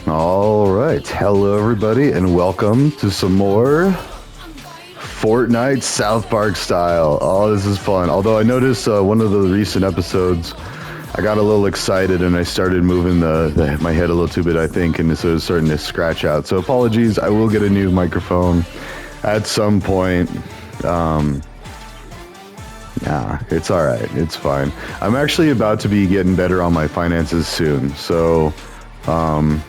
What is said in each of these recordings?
All right, hello everybody, and welcome to some more Fortnite South Park style. Oh, this is fun. Although I noticed one of the recent episodes, I got a little excited and I started moving my head a little too bit, I think, and so it was starting to scratch out. So apologies. I will get a new microphone at some point. Nah, it's all right. It's fine. I'm actually about to be getting better on my finances soon, so.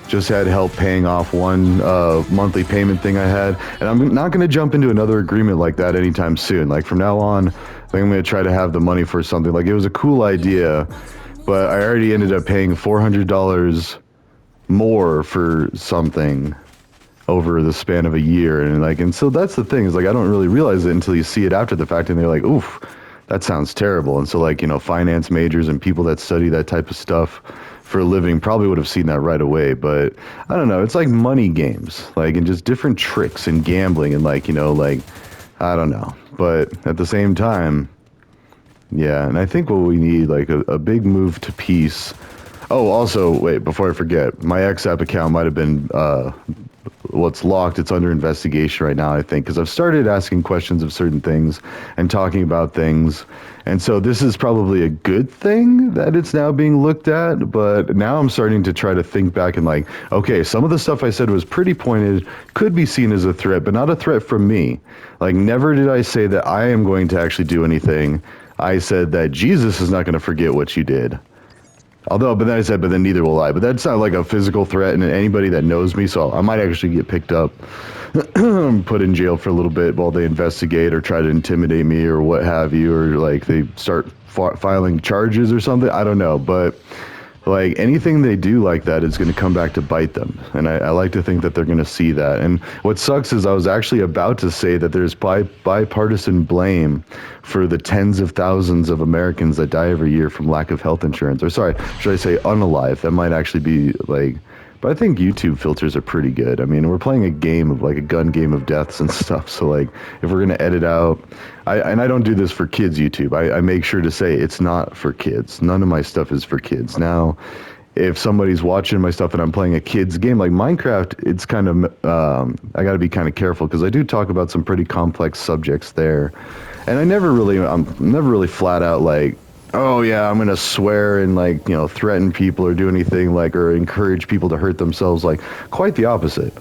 Just had help paying off one monthly payment thing I had, and I'm not going to jump into another agreement like that anytime soon. Like from now on, I think I'm going to try to have the money for something. Like it was a cool idea, but I already ended up paying $400 more for something over the span of a year, and so that's the thing is like I don't really realize it until you see it after the fact, and they're like, oof, that sounds terrible. And so finance majors and people that study that type of stuff for a living probably would have seen that right away. But I don't know, it's like money games, and just different tricks and gambling and I don't know. But at the same time, yeah, and I think what we need, a big move to peace. Oh, also, wait, before I forget, my XApp account might have been what's locked. It's under investigation right now, I think, because I've started asking questions of certain things and talking about things. And so this is probably a good thing that it's now being looked at. But now I'm starting to try to think back and okay, some of the stuff I said was pretty pointed, could be seen as a threat, but not a threat from me. Never did I say that I am going to actually do anything. I said that Jesus is not going to forget what you did. But then I said, but then neither will I. But that's not like a physical threat, and anybody that knows me, so I might actually get picked up, put in jail for a little bit while they investigate or try to intimidate me or what have you, or they start filing charges or something. I don't know, but anything they do like that is going to come back to bite them, and I like to think that they're going to see that. And what sucks is I was actually about to say that there's bipartisan blame for the tens of thousands of Americans that die every year from lack of health insurance, or sorry, should I say unalive? That might actually be but I think YouTube filters are pretty good. I mean, we're playing a game of a gun game of deaths and stuff. So if we're gonna edit out, and I don't do this for kids YouTube. I make sure to say it's not for kids. None of my stuff is for kids. Now, if somebody's watching my stuff and I'm playing a kid's game like Minecraft, it's kind of I got to be kind of careful because I do talk about some pretty complex subjects there, and I'm never really flat out oh yeah, I'm gonna swear and threaten people or do anything or encourage people to hurt themselves. Quite the opposite.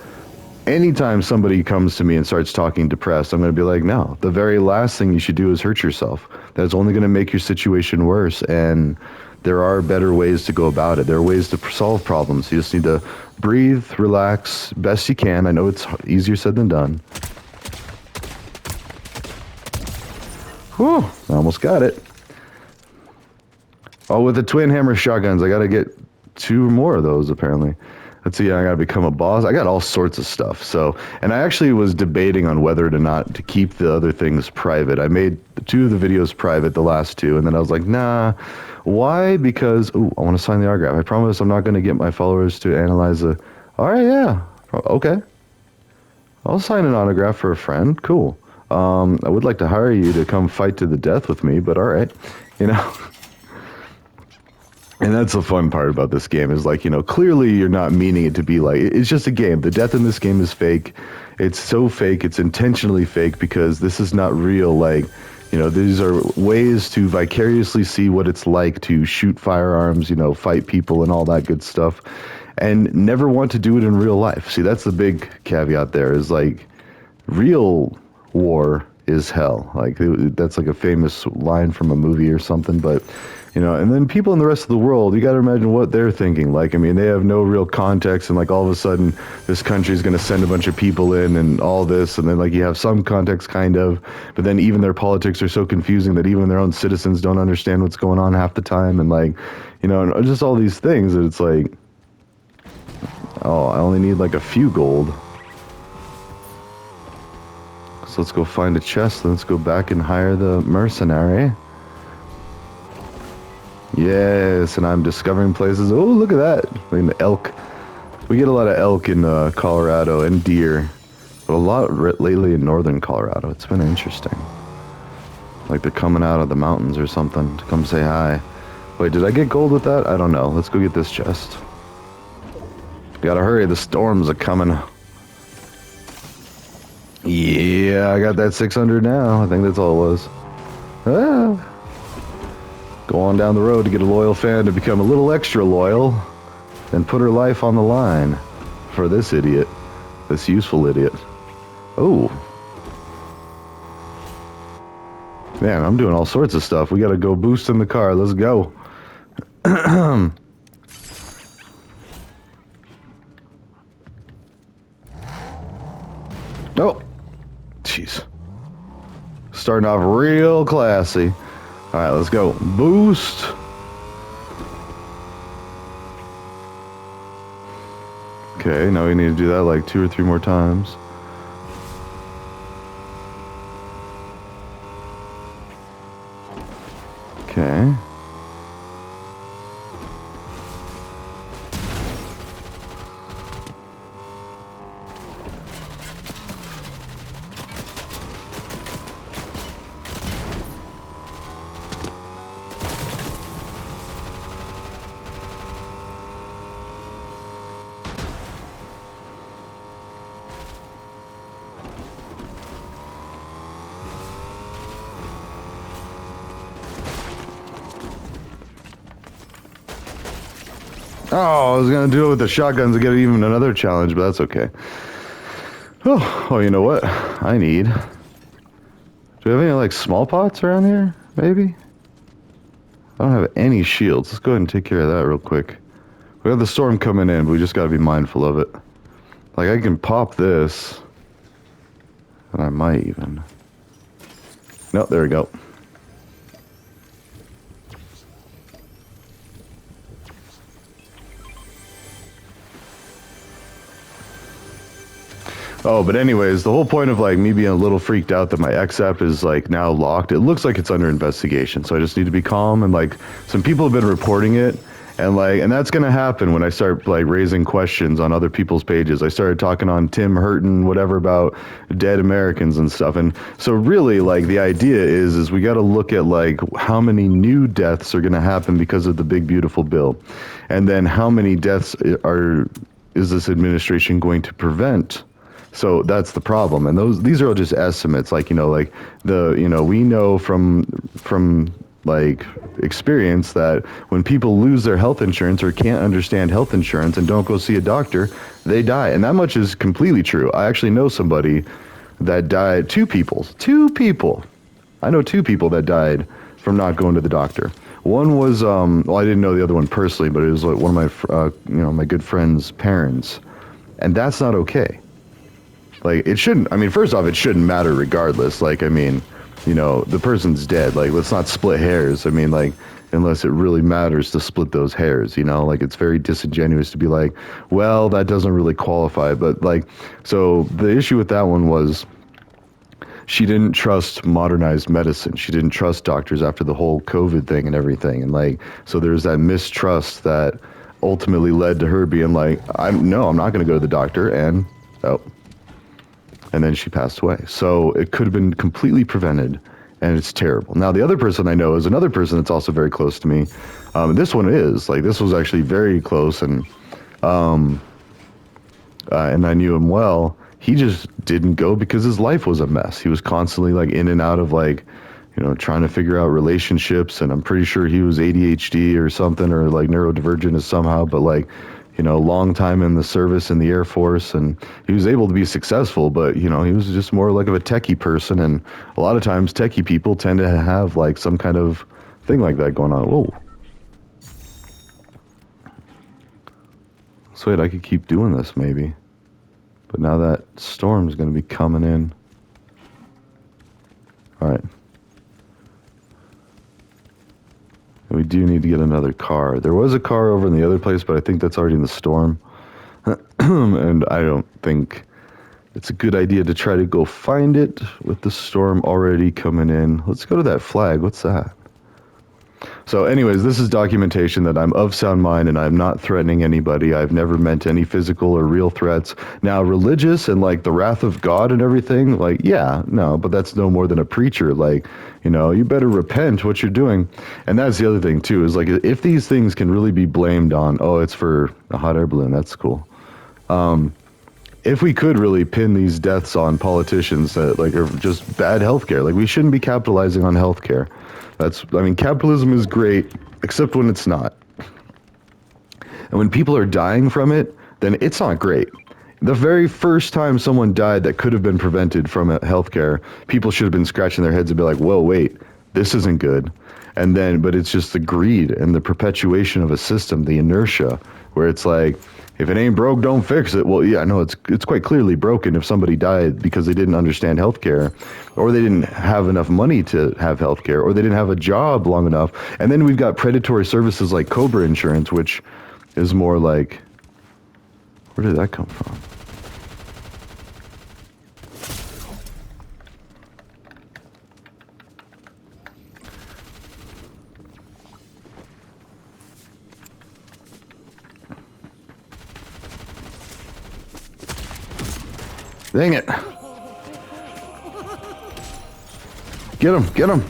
Anytime somebody comes to me and starts talking depressed, I'm gonna be like, no, the very last thing you should do is hurt yourself. That's only gonna make your situation worse, and there are better ways to go about it. There are ways to solve problems. You just need to breathe, relax, best you can. I know it's easier said than done. Whew, I almost got it. Oh, with the twin hammer shotguns, I gotta get 2 more of those apparently. Let's see, I gotta become a boss. I got all sorts of stuff. So, and I actually was debating on whether or not to keep the other things private. I made 2 of the videos private, the last 2, and then I was like, nah. Why? Because, I want to sign the autograph. I promise I'm not going to get my followers to analyze the... All right, yeah. Okay. I'll sign an autograph for a friend. Cool. I would like to hire you to come fight to the death with me, but all right. And that's the fun part about this game is clearly you're not meaning it to be it's just a game. The death in this game is fake. It's so fake. It's intentionally fake because this is not real. These are ways to vicariously see what it's like to shoot firearms, fight people and all that good stuff, and never want to do it in real life. See, that's the big caveat there is real war is hell. That's a famous line from a movie or something, but and then people in the rest of the world, you got to imagine what they're thinking. They have no real context, and all of a sudden, this country is going to send a bunch of people in and all this, and then you have some context, kind of, but then even their politics are so confusing that even their own citizens don't understand what's going on half the time, and and just all these things that it's oh, I only need a few gold. So let's go find a chest, let's go back and hire the mercenary. Yes, and I'm discovering places. Oh, look at that. The elk. We get a lot of elk in Colorado and deer, but a lot lately in northern Colorado. It's been interesting. They're coming out of the mountains or something to come say hi. Wait, did I get gold with that? I don't know. Let's go get this chest. Gotta hurry, the storms are coming. Yeah, I got that 600 now. I think that's all it was. Ah. Go on down the road to get a loyal fan to become a little extra loyal and put her life on the line for this idiot. This useful idiot. Oh. Man, I'm doing all sorts of stuff. We gotta go boost in the car. Let's go. Oh. Jeez. Starting off real classy. All right, let's go. Boost. Okay, now we need to do that like 2 or 3 more times. Okay. Oh, I was going to do it with the shotguns to get even another challenge, but that's okay. Oh, you know what? I need... Do we have any, like, small pots around here? Maybe? I don't have any shields. Let's go ahead and take care of that real quick. We have the storm coming in, but we just got to be mindful of it. Like, I can pop this. And I might even... Nope, there we go. Oh, but anyways, the whole point of like me being a little freaked out that my XApp is like now locked, it looks like it's under investigation. So I just need to be calm, and like some people have been reporting it, and that's gonna happen when I start like raising questions on other people's pages. I started talking on Tim Hurton, whatever, about dead Americans and stuff. And so really like the idea is we got to look at like how many new deaths are gonna happen because of the big beautiful bill, and then how many deaths is this administration going to prevent. So that's the problem, and these are all just estimates. Like we know from like experience that when people lose their health insurance or can't understand health insurance and don't go see a doctor, they die, and that much is completely true. I actually know somebody that died. Two people. I know 2 people that died from not going to the doctor. One was well, I didn't know the other one personally, but it was like one of my my good friend's parents, and that's not okay. Like, it shouldn't, I mean, first off, it shouldn't matter regardless. Like, I mean, the person's dead. Like, let's not split hairs. I mean, like, unless it really matters to split those hairs, like, it's very disingenuous to be like, well, that doesn't really qualify. But, like, so the issue with that one was she didn't trust modernized medicine. She didn't trust doctors after the whole COVID thing and everything. And, like, so there's that mistrust that ultimately led to her being like, I'm not going to go to the doctor. And, and then she passed away. So it could have been completely prevented, and it's terrible. Now, the other person I know is another person that's also very close to me. This one is, like, this was actually very close, and I knew him well. He just didn't go because his life was a mess. He was constantly, like, in and out of, like, trying to figure out relationships, and I'm pretty sure he was ADHD or something, or, like, neurodivergent somehow, but, like, long time in the service in the Air Force, and he was able to be successful, but, he was just more like of a techie person, and a lot of times techie people tend to have, like, some kind of thing like that going on. Whoa. So wait, I could keep doing this, maybe. But now that storm's going to be coming in. All right. We do need to get another car. There was a car over in the other place, but I think that's already in the storm. And I don't think it's a good idea to try to go find it with the storm already coming in. Let's go to that flag. What's that? So anyways, this is documentation that I'm of sound mind and I'm not threatening anybody. I've never meant any physical or real threats. Now, religious and like the wrath of God and everything, like, yeah, no, but that's no more than a preacher. Like, you better repent what you're doing. And that's the other thing too, is like, if these things can really be blamed on, oh, it's for a hot air balloon, that's cool. If we could really pin these deaths on politicians that like are just bad healthcare, like we shouldn't be capitalizing on healthcare. I mean, capitalism is great, except when it's not. And when people are dying from it, then it's not great. The very first time someone died that could have been prevented from healthcare, people should have been scratching their heads and be like, whoa, wait, this isn't good. And then, but it's just the greed and the perpetuation of a system, the inertia, where it's like, if it ain't broke, don't fix it. Well, yeah, no, it's quite clearly broken if somebody died because they didn't understand healthcare, or they didn't have enough money to have healthcare, or they didn't have a job long enough. And then we've got predatory services like Cobra Insurance, which is more like, where did that come from? Dang it. Get him, get him.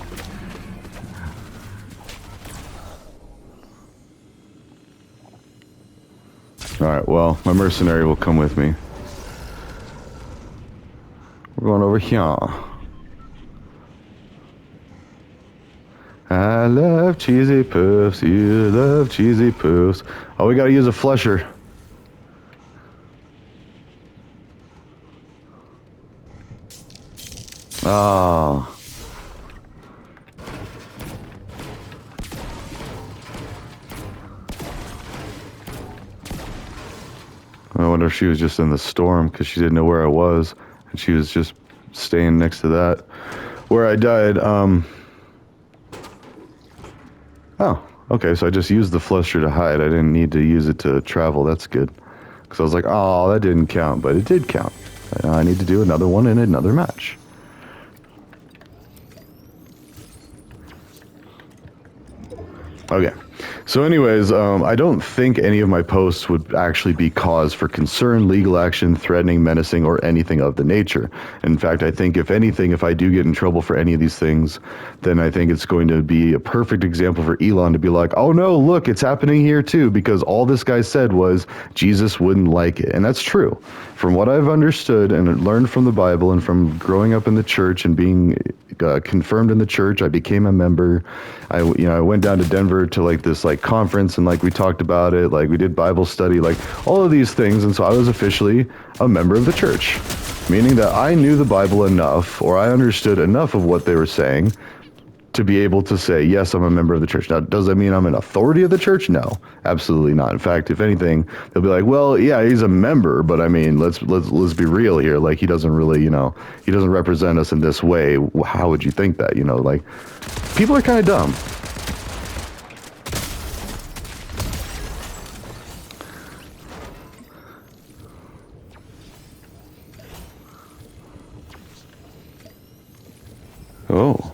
Alright, well, my mercenary will come with me. We're going over here. I love cheesy poofs, you love cheesy poofs. Oh, we gotta use a flusher. Oh. I wonder if she was just in the storm because she didn't know where I was, and she was just staying next to that where I died. Oh, okay, so I just used the flusher to hide. I didn't need to use it to travel. That's good. Because I was like, oh, that didn't count, but it did count. I need to do another one in another match. Okay. So anyways, I don't think any of my posts would actually be cause for concern, legal action, threatening, menacing, or anything of the nature. In fact, I think if anything, if I do get in trouble for any of these things, then I think it's going to be a perfect example for Elon to be like, oh no, look, it's happening here too, because all this guy said was Jesus wouldn't like it. And that's true. From what I've understood and learned from the Bible and from growing up in the church and being confirmed in the church, I became a member. I went down to Denver to like this like conference, and like we talked about it, like we did Bible study, like all of these things. And so I was officially a member of the church, meaning that I knew the Bible enough, or I understood enough of what they were saying to be able to say, yes, I'm a member of the church. Now, does that mean I'm an authority of the church? No, absolutely not. In fact, if anything, they'll be like, well, yeah, he's a member, but I mean, let's be real here. Like, he doesn't really, he doesn't represent us in this way. How would you think that? Like, people are kind of dumb. Oh.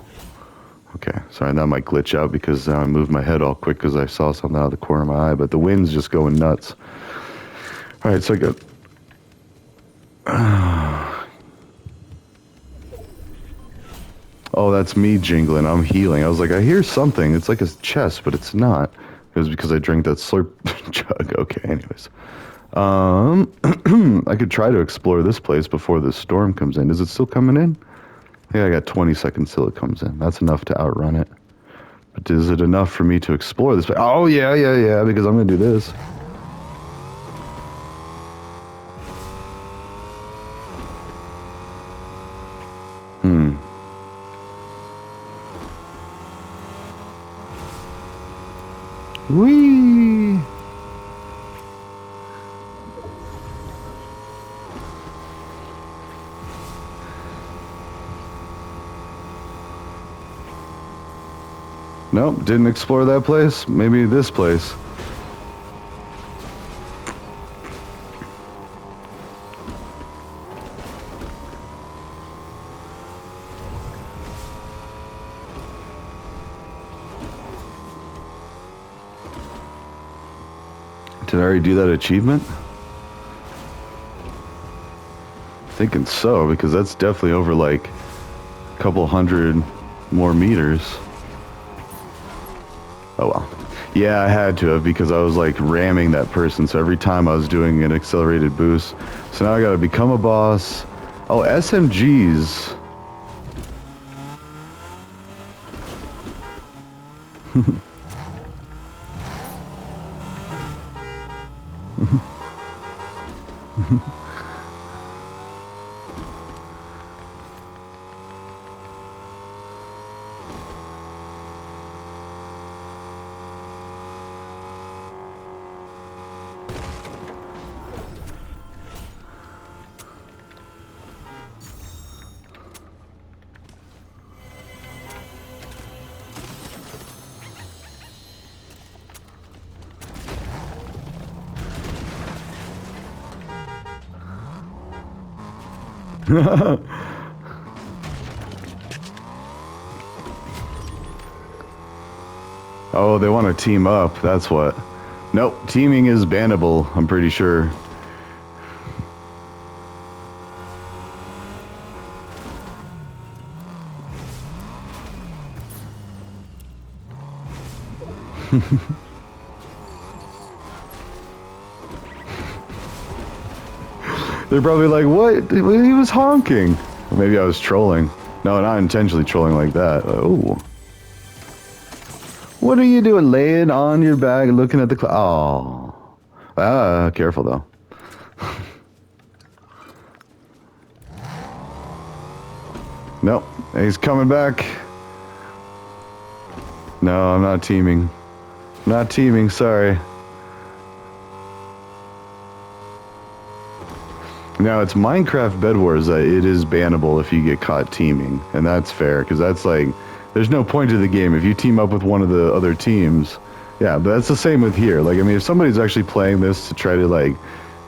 Okay, sorry, that might glitch out because I moved my head all quick because I saw something out of the corner of my eye, but the wind's just going nuts. All right, so I got... Oh, that's me jingling. I'm healing. I was like, I hear something. It's like a chest, but it's not. It was because I drank that slurp jug. Okay, anyways. I could try to explore this place before the storm comes in. Is it still coming in? Yeah, I got 20 seconds till it comes in. That's enough to outrun it. But is it enough for me to explore this place? Oh, yeah, because I'm going to do this. Whee! Nope, didn't explore that place. Maybe this place. Did I already do that achievement? Thinking so, because that's definitely over like a couple hundred more meters. Oh well. Yeah, I had to have because I was like ramming that person. So every time I was doing an accelerated boost. So now I gotta become a boss. Oh, SMGs. Oh, they want to team up. That's what. Nope, teaming is bannable, I'm pretty sure. They're probably like, what? He was honking. Maybe I was trolling. No, not intentionally trolling like that. Oh. What are you doing? Laying on your back, looking at the oh. Ah, careful though. Nope, he's coming back. No, I'm not teaming. Not teaming, sorry. Now, it's Minecraft Bed Wars that it is bannable if you get caught teaming. And that's fair, because that's like, there's no point to the game. If you team up with one of the other teams, yeah, but that's the same with here. Like, I mean, if somebody's actually playing this to try to, like,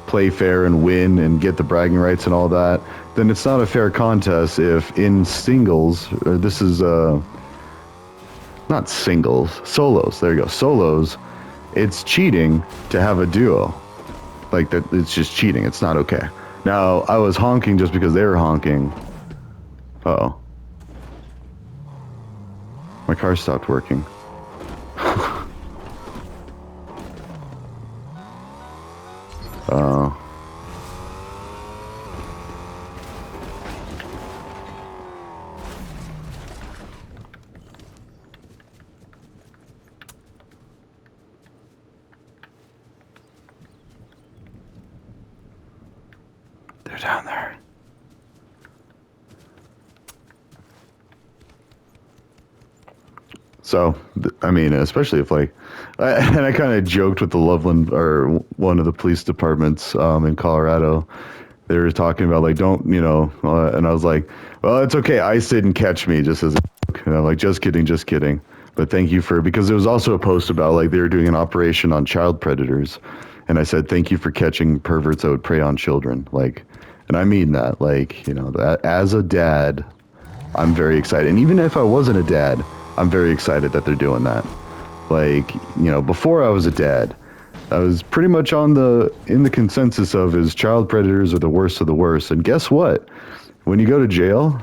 play fair and win and get the bragging rights and all that, then it's not a fair contest if in singles, or this is, not singles, solos, there you go, solos, it's cheating to have a duo. Like, that, it's just cheating, it's not okay. Now, I was honking just because they were honking. Uh-oh. My car stopped working. Oh. They're down there. So, I mean, especially if like, and I kind of joked with the Loveland or one of the police departments in Colorado. They were talking about like, don't, you know, and I was like, well, it's okay. ICE didn't catch me, just as a joke. And I'm like, just kidding, just kidding. But thank you for, because there was also a post about like they were doing an operation on child predators. And I said, thank you for catching perverts that would prey on children. Like, and I mean that, like, you know, that as a dad, I'm very excited. And even if I wasn't a dad, I'm very excited that they're doing that. Like, you know, before I was a dad, I was pretty much in the consensus of is child predators are the worst of the worst. And guess what? When you go to jail,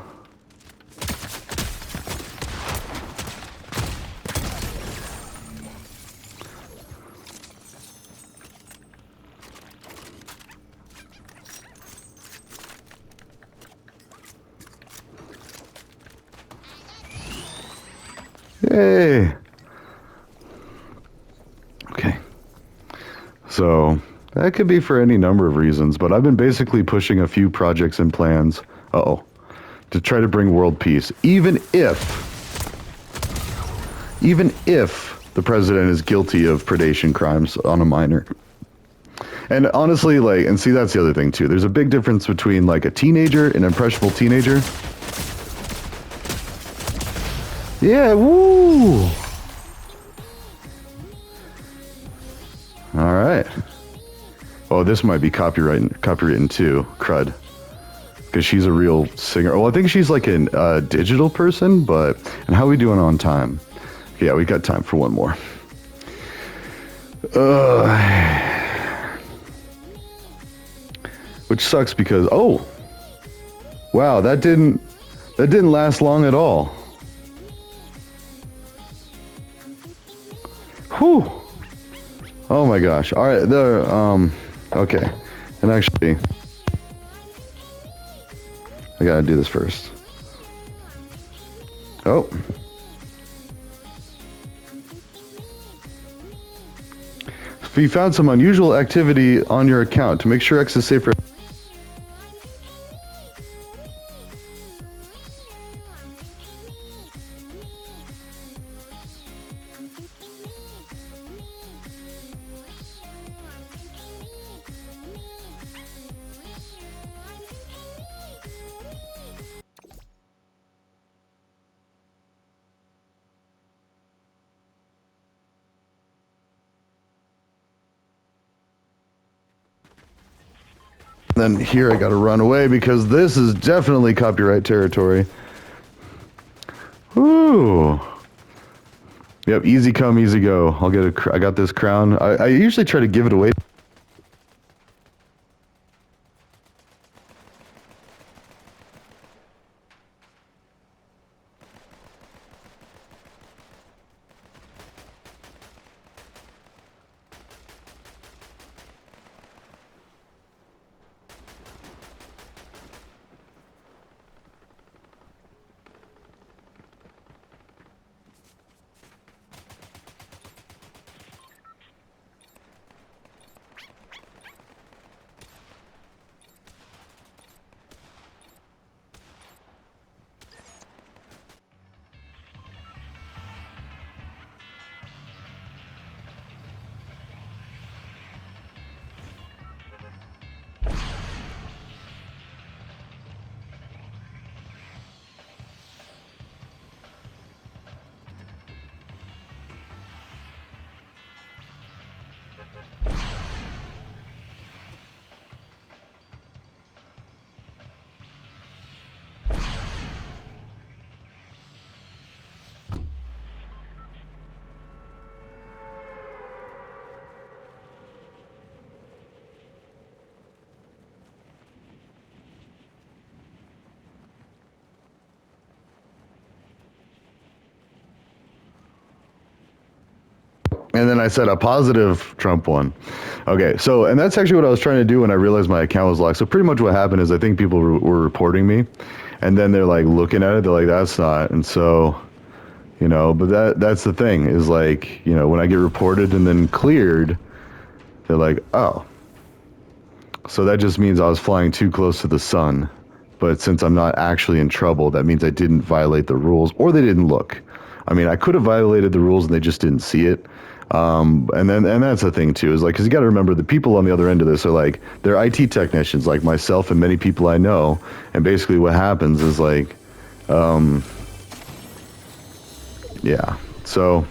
hey. Okay. So that could be for any number of reasons, but I've been basically pushing a few projects and plans, to try to bring world peace, even if the president is guilty of predation crimes on a minor. And honestly, like, and see, that's the other thing too. There's a big difference between like a teenager, an impressionable teenager. Yeah, woo! All right. Oh, this might be copywritten too, crud. Because she's a real singer. Well, I think she's like a digital person, but... And how are we doing on time? Yeah, we got time for one more. Which sucks because... Oh! Wow, that didn't last long at all. Whew. Oh my gosh. All right. Okay. And actually, I gotta do this first. Oh. If you found some unusual activity on your account, to make sure X is safe for... Then here I gotta run away because this is definitely copyright territory. Ooh. Yep, easy come, easy go. I got this crown. I usually try to give it away. And then I said a positive Trump one. Okay, so, and that's actually what I was trying to do when I realized my account was locked. So pretty much what happened is I think people were reporting me, and then they're like looking at it, they're like, that's not. And so, you know, but that's the thing is like, you know, when I get reported and then cleared, they're like, oh. So that just means I was flying too close to the sun. But since I'm not actually in trouble, that means I didn't violate the rules, or they didn't look. I mean, I could have violated the rules and they just didn't see it. And that's the thing too, is like, cause you got to remember the people on the other end of this are like, they're IT technicians like myself and many people I know. And basically what happens is like, yeah, so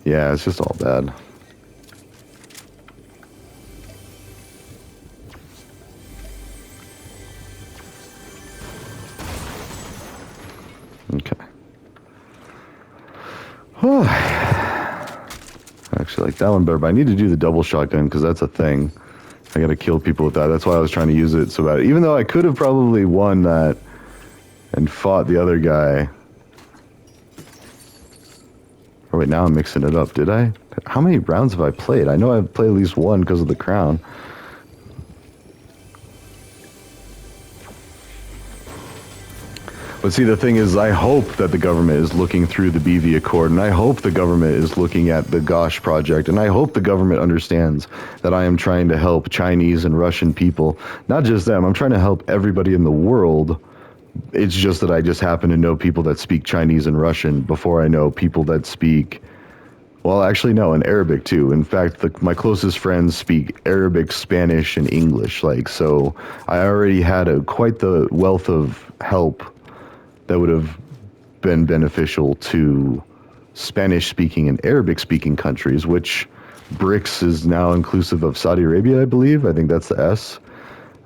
yeah, it's just all bad. Okay. Actually, like that one better, but I need to do the double shotgun because that's a thing. I gotta kill people with that. That's why I was trying to use it so bad. Even though I could have probably won that and fought the other guy. Oh wait, now I'm mixing it up. Did I? How many rounds have I played? I know I've played at least one because of the crown. But see, the thing is, I hope that the government is looking through the BV Accord, and I hope the government is looking at the Gosh Project, and I hope the government understands that I am trying to help Chinese and Russian people. Not just them, I'm trying to help everybody in the world. It's just that I just happen to know people that speak Chinese and Russian before I know people that speak, well, actually, no, in Arabic too. In fact, my closest friends speak Arabic, Spanish, and English. Like, so I already had quite the wealth of help that would have been beneficial to Spanish-speaking and Arabic-speaking countries, which BRICS is now inclusive of Saudi Arabia, I believe. I think that's the S.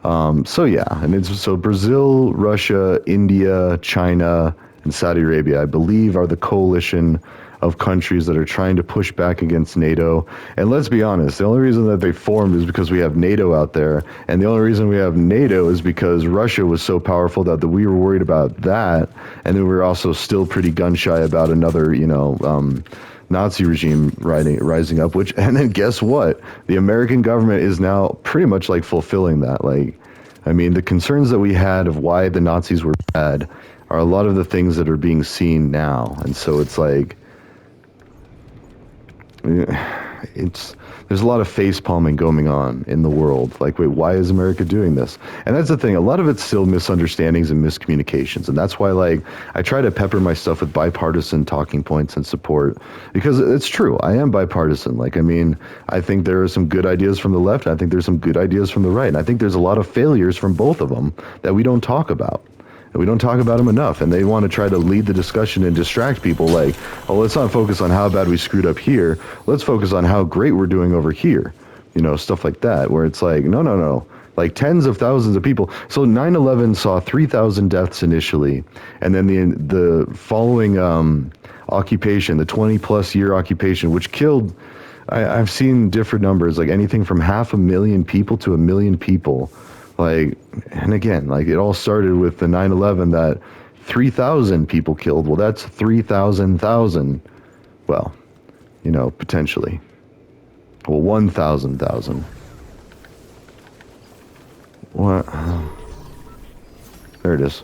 So yeah, and it's so Brazil, Russia, India, China, and Saudi Arabia, I believe, are the coalition of countries that are trying to push back against NATO. And let's be honest, the only reason that they formed is because we have NATO out there. And the only reason we have NATO is because Russia was so powerful that we were worried about that. And then we were also still pretty gun shy about another, Nazi regime rising up, and then guess what? The American government is now pretty much like fulfilling that. Like, I mean, the concerns that we had of why the Nazis were bad are a lot of the things that are being seen now. And so it's like, there's a lot of face palming going on in the world. Like, wait, why is America doing this? And that's the thing. A lot of it's still misunderstandings and miscommunications. And that's why, like, I try to pepper my stuff with bipartisan talking points and support, because it's true. I am bipartisan. Like, I mean, I think there are some good ideas from the left. I think there's some good ideas from the right. And I think there's a lot of failures from both of them that we don't talk about. We don't talk about them enough, and they want to try to lead the discussion and distract people like, oh, let's not focus on how bad we screwed up here. Let's focus on how great we're doing over here. You know, stuff like that, where it's like, no. Like tens of thousands of people. So 9/11 saw 3,000 deaths initially, and then the following occupation, the 20-plus year occupation, which killed, I've seen different numbers, like anything from 500,000 people to 1 million people. Like, and again, like it all started with the 9/11 that 3,000 people killed. Well, that's 3,000,000. Well, you know, potentially. Well, 1,000,000. What? There it is.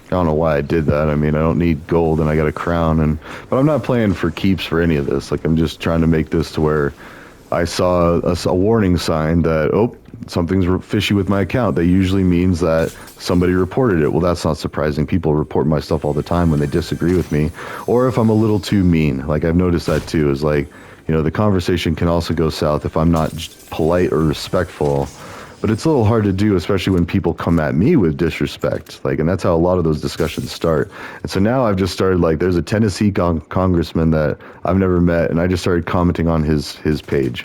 I don't know why I did that. I mean, I don't need gold and I got a crown, but I'm not playing for keeps for any of this. Like, I'm just trying to make this to where I saw a warning sign that, oh, something's fishy with my account. That usually means that somebody reported it. Well, that's not surprising. People report my stuff all the time when they disagree with me, or if I'm a little too mean. Like, I've noticed that too, is like, you know, the conversation can also go south if I'm not polite or respectful. But it's a little hard to do, especially when people come at me with disrespect. Like, and that's how a lot of those discussions start. And so now I've just started, like, there's a Tennessee congressman that I've never met, and I just started commenting on his page,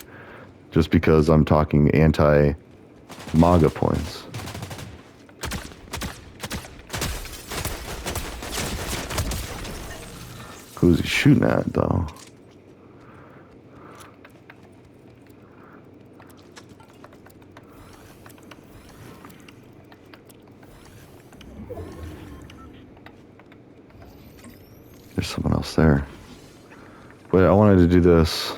just because I'm talking anti-MAGA points. Who's he shooting at, though? There's someone else there. Wait, I wanted to do this.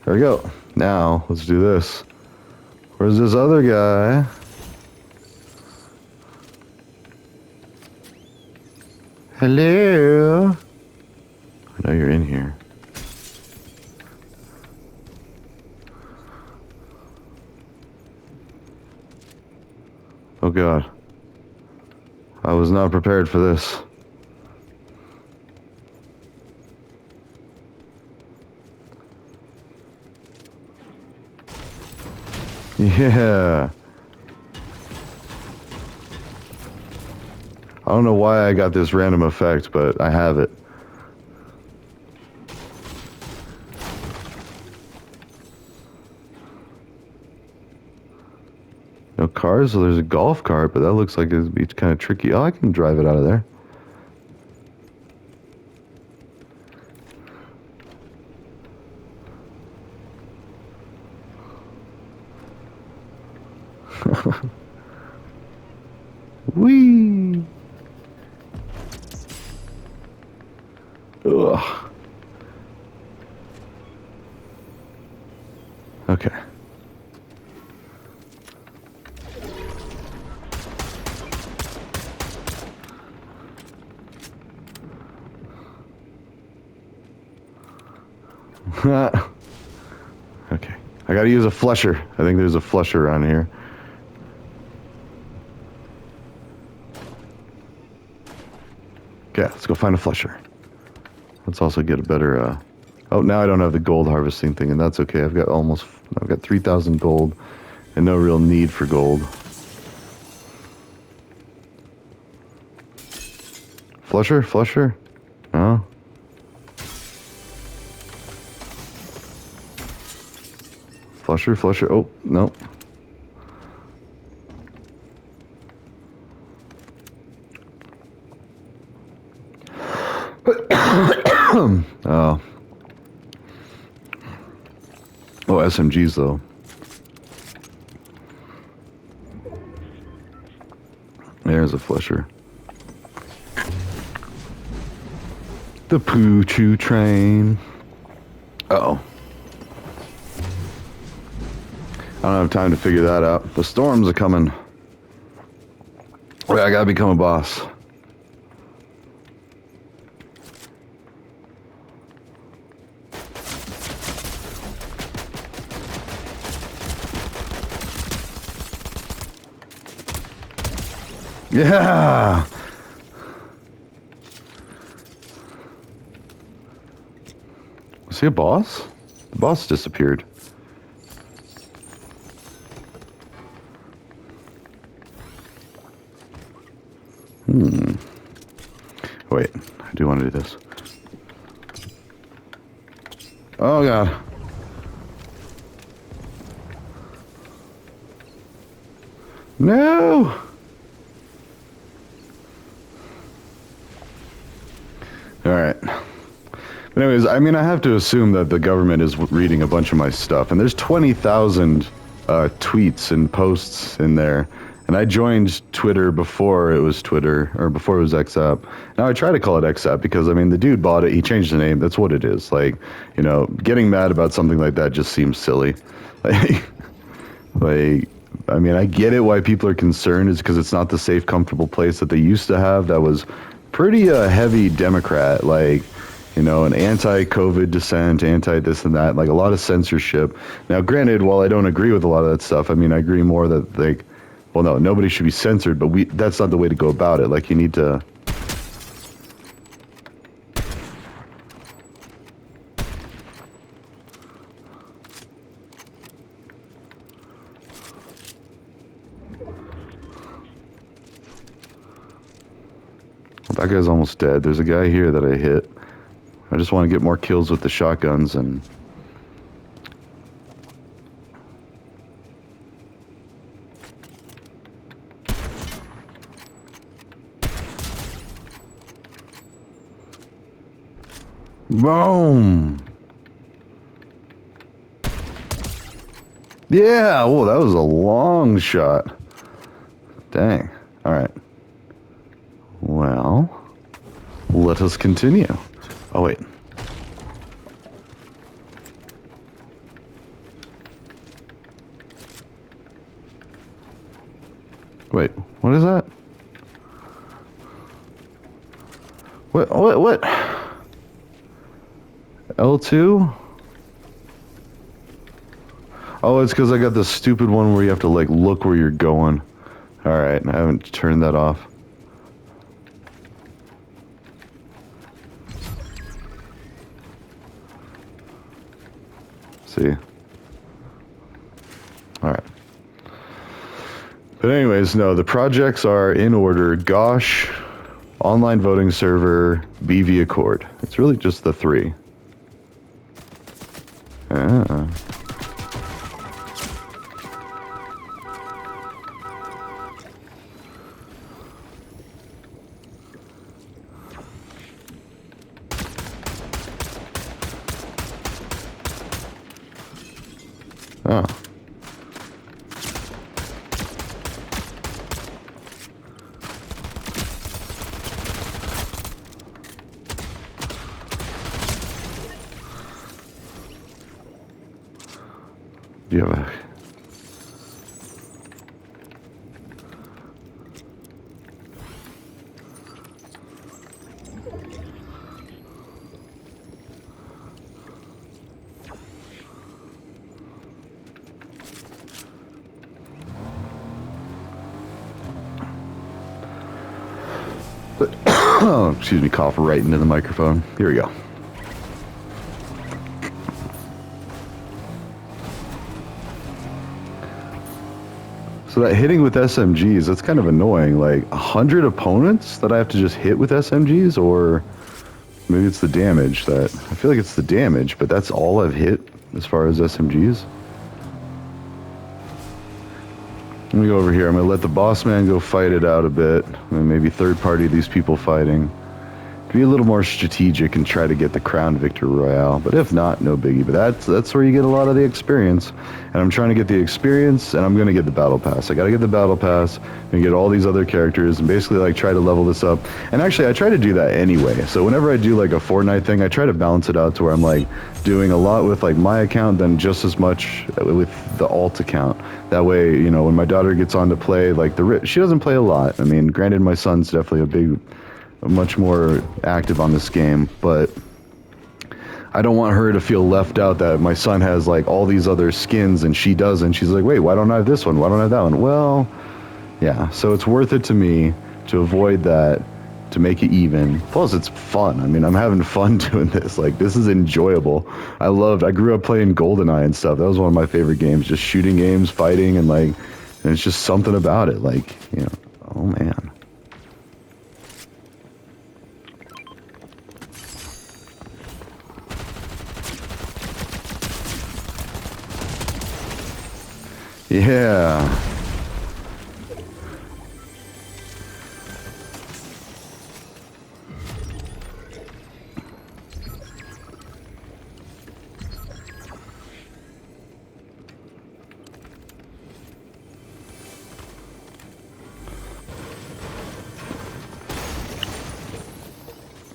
There we go. Now, let's do this. Where's this other guy? Hello? I know you're in here. Oh God. I was not prepared for this. Yeah. I don't know why I got this random effect, but I have it. No cars? So there's a golf cart, but that looks like it'd be kind of tricky. Oh, I can drive it out of there. Whee! Ugh. Okay. Okay. I gotta use a flusher. I think there's a flusher around here. Okay, let's go find a flusher. Let's also get a better, oh, now I don't have the gold harvesting thing, and that's okay. I've got 3,000 gold, and no real need for gold. Flusher? No? Flusher, oh, no. Oh. Oh, SMGs though. There's a flusher. The poo-choo train. Uh-oh. I don't have time to figure that out. The storms are coming. Wait, I gotta become a boss. Yeah! Was he a boss? The boss disappeared. Wait, I do want to do this. Oh god. No! Alright. But anyways, I mean, I have to assume that the government is reading a bunch of my stuff, and there's 20,000 tweets and posts in there. And I joined Twitter before it was Twitter, or before it was XApp. Now I try to call it XApp because, I mean, the dude bought it, he changed the name, that's what it is. Like, you know, getting mad about something like that just seems silly. Like, I mean, I get it why people are concerned, is because it's not the safe, comfortable place that they used to have that was pretty heavy Democrat, like, you know, an anti-COVID dissent, anti-this and that, like a lot of censorship. Now, granted, while I don't agree with a lot of that stuff, I mean, I agree more that, like, well, no, nobody should be censored, but that's not the way to go about it. Like, you need to... That guy's almost dead. There's a guy here that I hit. I just want to get more kills with the shotguns and... Boom! Yeah! Whoa, that was a long shot. Dang. Alright. Well, let us continue. Oh, wait. Wait, what is that? What? L2? Oh, it's because I got this stupid one where you have to, like, look where you're going. Alright, I haven't turned that off. See? Alright. But anyways, no, the projects are in order. Gosh, online voting server, BV Accord. It's really just the three. Ah. Oh. Do you have a... Oh, excuse me, cough right into the microphone. Here we go. So that hitting with SMGs, that's kind of annoying. Like 100 opponents that I have to just hit with SMGs, or maybe it's the damage that... I feel like it's the damage, but that's all I've hit as far as SMGs. Let me go over here. I'm going to let the boss man go fight it out a bit. And maybe third party these people fighting. be a little more strategic and try to get the Crown Victor Royale. But if not, no biggie. But that's where you get a lot of the experience. And I'm trying to get the experience, and I'm going to get the Battle Pass. I got to get the Battle Pass and get all these other characters and basically like try to level this up. And actually, I try to do that anyway. So whenever I do like a Fortnite thing, I try to balance it out to where I'm like doing a lot with like my account, then just as much with the alt account. That way, you know, when my daughter gets on to play, like she doesn't play a lot. I mean, granted, my son's definitely much more active on this game, but I don't want her to feel left out that my son has like all these other skins and she doesn't. She's like, wait, why don't I have this one? Why don't I have that one? Well, yeah, so it's worth it to me to avoid that, to make it even. Plus, it's fun. I mean, I'm having fun doing this. Like, this is enjoyable. I grew up playing GoldenEye and stuff. That was one of my favorite games, just shooting games, fighting, and like, and it's just something about it. Like, you know, oh man. Yeah.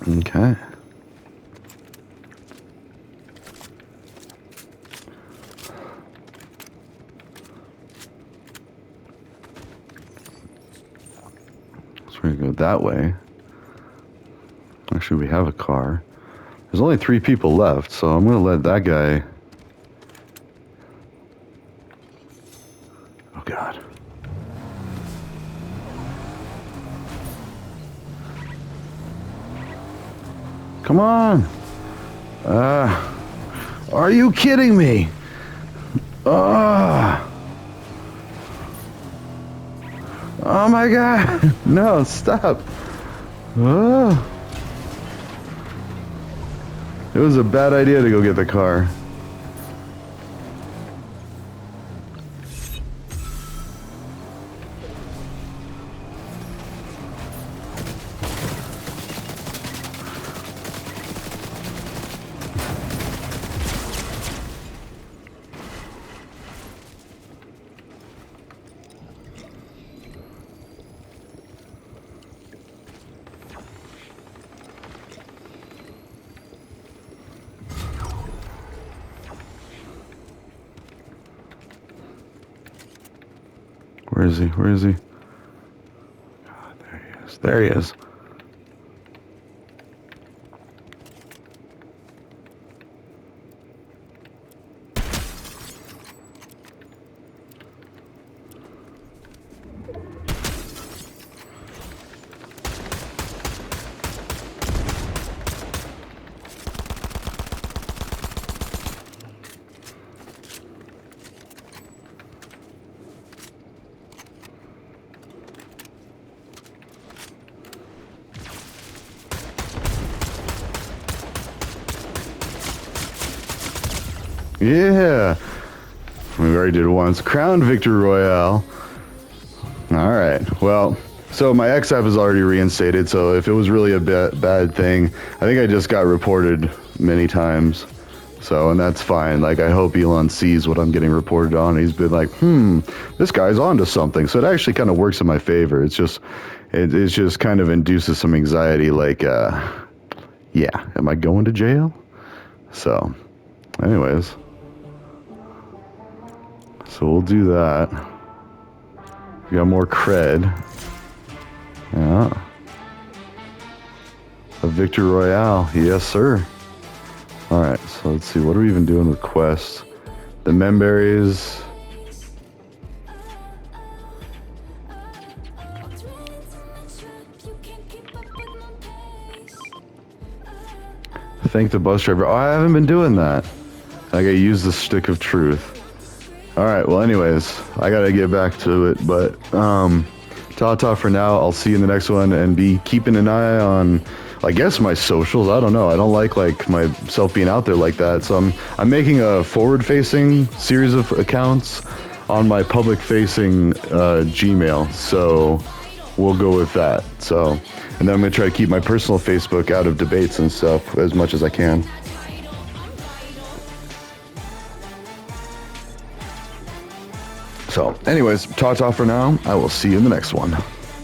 Okay. So we're gonna go that way. Actually, we have a car. There's only 3 people left, so I'm gonna let that guy. Oh God. Come on. Are you kidding me? Oh my God. No, stop. It was a bad idea to go get the car. Where is he? Where is he? God, there he is. There he is. Yeah. We already did once. Crown Victor Royale. Alright. Well, so my XF is already reinstated, so if it was really a bad thing, I think I just got reported many times. So, and that's fine. Like, I hope Elon sees what I'm getting reported on. He's been like, this guy's onto something. So it actually kind of works in my favor. It's just, it just kind of induces some anxiety. Like, yeah, am I going to jail? So, anyways. So we'll do that. We got more cred. Yeah. A Victor Royale. Yes, sir. Alright, so let's see. What are we even doing with quests? The Memberries. Thank the bus driver. Oh, I haven't been doing that. I gotta use the stick of truth. Alright, well anyways, I gotta get back to it, but ta-ta for now. I'll see you in the next one, and be keeping an eye on, I guess, my socials. I don't know. I don't like myself being out there like that. So I'm making a forward-facing series of accounts on my public-facing Gmail. So we'll go with that. So And then I'm going to try to keep my personal Facebook out of debates and stuff as much as I can. So anyways, ta-ta for now. I will see you in the next one.